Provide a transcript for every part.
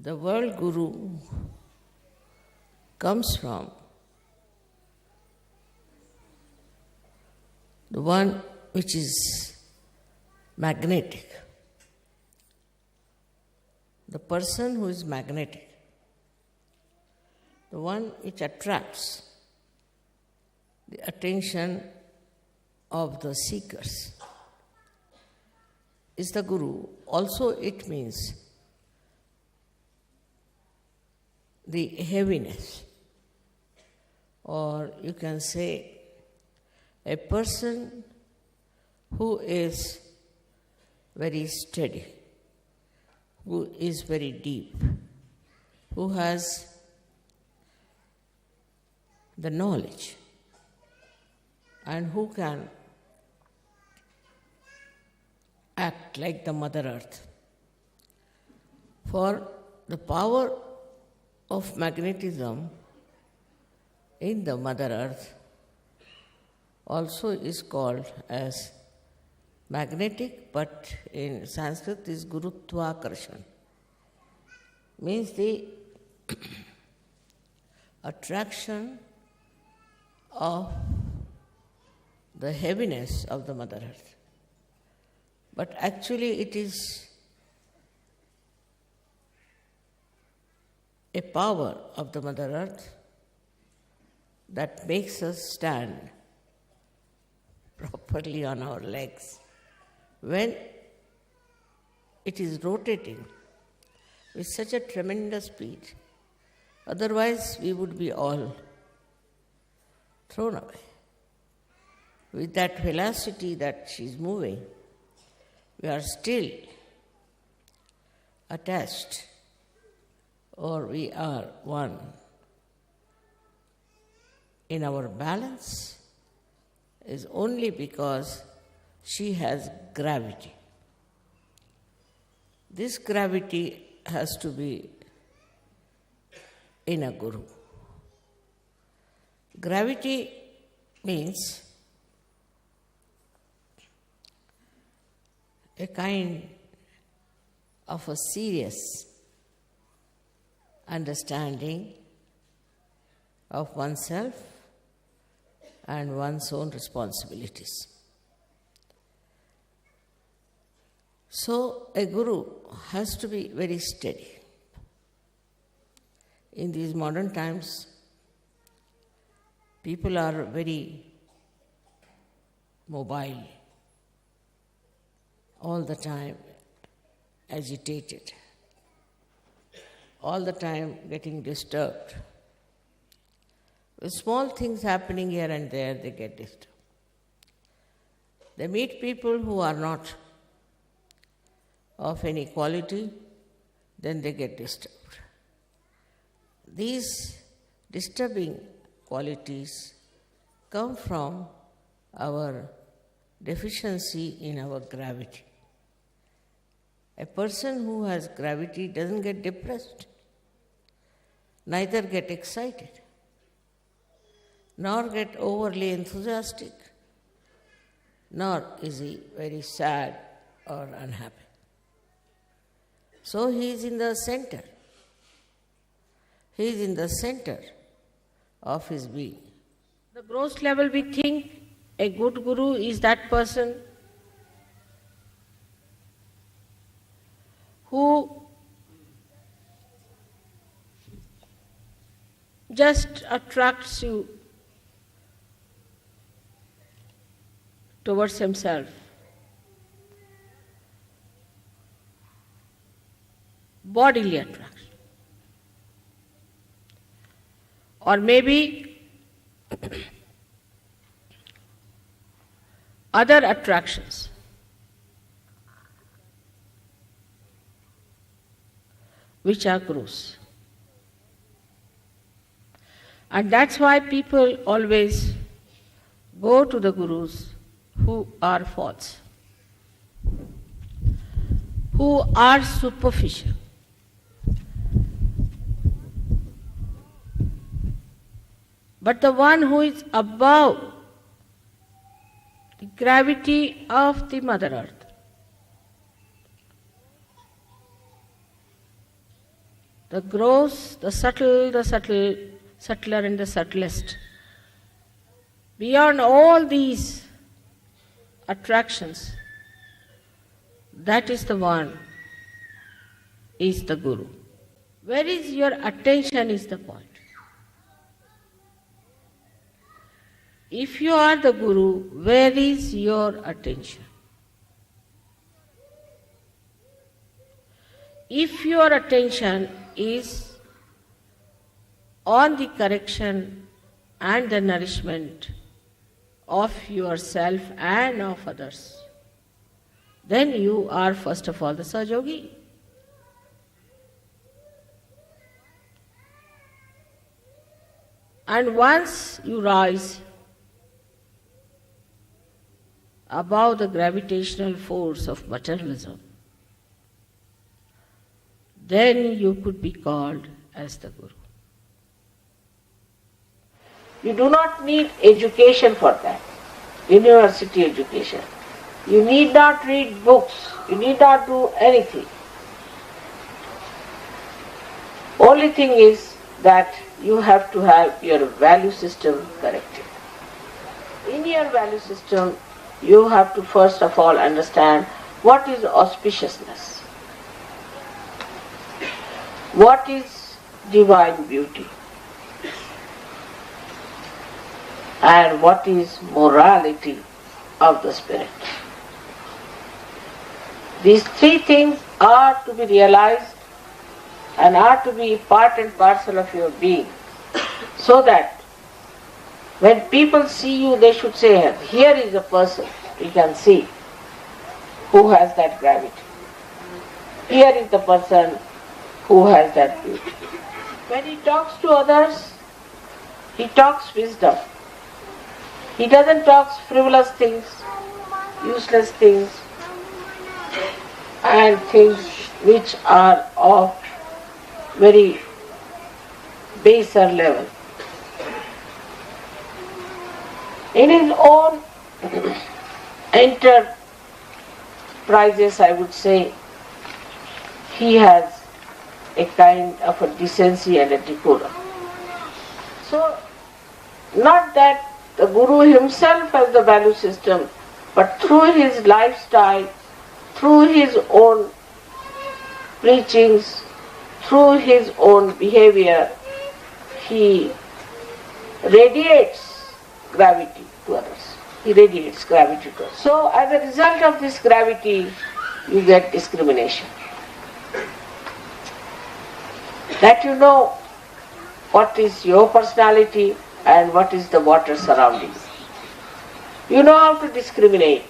the word guru comes from the one which is magnetic. The person who is magnetic, the one which attracts the attention of the seekers, is the guru. Also it means the heaviness, or you can say a person who is very steady, who is very deep, who has the knowledge, and who can act like the Mother Earth. For the power of magnetism in the Mother Earth also is called as magnetic, but in Sanskrit is gurutva karshan. Means the attraction of the heaviness of the Mother Earth. But actually it is a power of the Mother Earth that makes us stand properly on our legs when it is rotating with such a tremendous speed. Otherwise, we would be all thrown away. With that velocity that she is moving, we are still attached, or we are one in our balance is only because she has gravity. This gravity has to be in a guru. Gravity means a kind of a serious understanding of oneself and one's own responsibilities. So a guru has to be very steady. In these modern times, people are very mobile, all the time agitated, all the time getting disturbed. With small things happening here and there, they get disturbed. They meet people who are not of any quality, then they get disturbed. These disturbing qualities come from our deficiency in our gravity. A person who has gravity doesn't get depressed, neither get excited, nor get overly enthusiastic, nor is he very sad or unhappy. So he is in the center. He is in the center of his being. The gross level, we think a good guru is that person who just attracts you towards himself. Bodily attraction. Or maybe other attractions. Which are gross. And that's why people always go to the gurus who are false, who are superficial. But the one who is above the gravity of the Mother Earth, the gross, the subtle, subtler and the subtlest. Beyond all these attractions, that is the one, is the Guru. Where is your attention is the point. If you are the Guru, where is your attention? If your attention is on the correction and the nourishment of yourself and of others, then you are first of all the Sahaja Yogi. And once you rise above the gravitational force of materialism, then you could be called as the Guru. You do not need education for that, university education. You need not read books, you need not do anything. Only thing is that you have to have your value system corrected. In your value system, you have to first of all understand what is auspiciousness, what is divine beauty, and what is morality of the spirit. These three things are to be realized and are to be part and parcel of your being, so that when people see you, they should say, here is a person we can see who has that gravity. Here is the person who has that beauty. When he talks to others, he talks wisdom. He doesn't talk frivolous things, useless things, and things which are of very baser level. In his own enterprises, I would say, he has a kind of a decency and a decorum. So, not that the Guru himself has the value system, but through his lifestyle, through his own preachings, through his own behavior, he radiates gravity to others. He radiates gravity to others. So, as a result of this gravity, you get discrimination. That you know what is your personality and what is the water surrounding you. You know how to discriminate.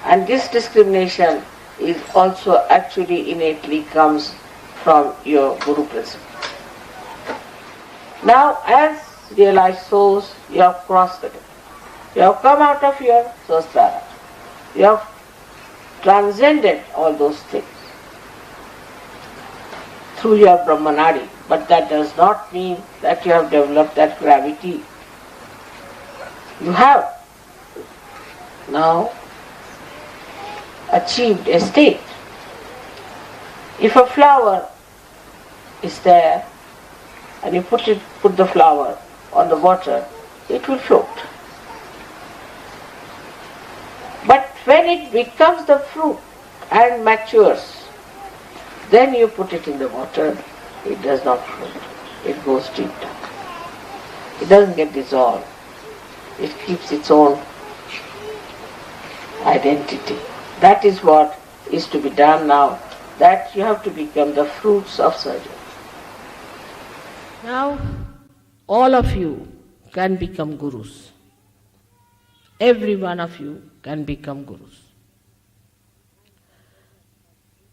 And this discrimination is also actually innately comes from your Guru principle. Now, as realized souls, you have crossed the day. You have come out of your Sahasrara. You have transcended all those things through your Brahmanadi. But that does not mean that you have developed that gravity. You have now achieved a state. If a flower is there and you put the flower on the water, it will float. But when it becomes the fruit and matures, then you put it in the water, it does not float. It goes deep down. It doesn't get dissolved. It keeps its own identity. That is what is to be done now, that you have to become the fruits of Sahaja. Now, all of you can become Gurus. Every one of you can become Gurus.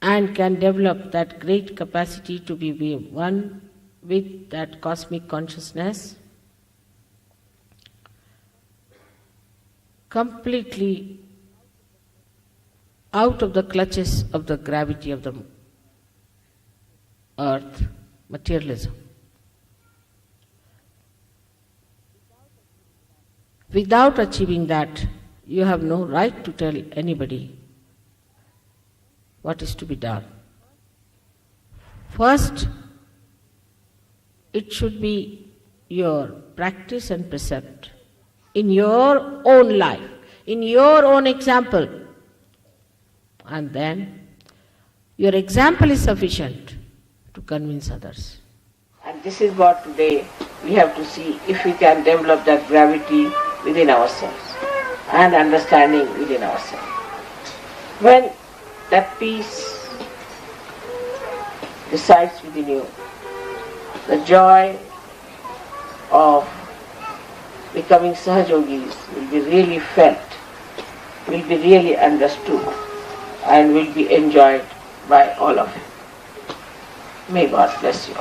And can develop that great capacity to be one with that cosmic consciousness, completely out of the clutches of the gravity of the earth, materialism. Without achieving that, you have no right to tell anybody what is to be done. First, it should be your practice and precept in your own life, in your own example. And then your example is sufficient to convince others. And this is what today we have to see if we can develop that gravity within ourselves and understanding within ourselves. When that peace resides within you, the joy of becoming Sahajogis will be really felt, will be really understood, and will be enjoyed by all of you. May God bless you.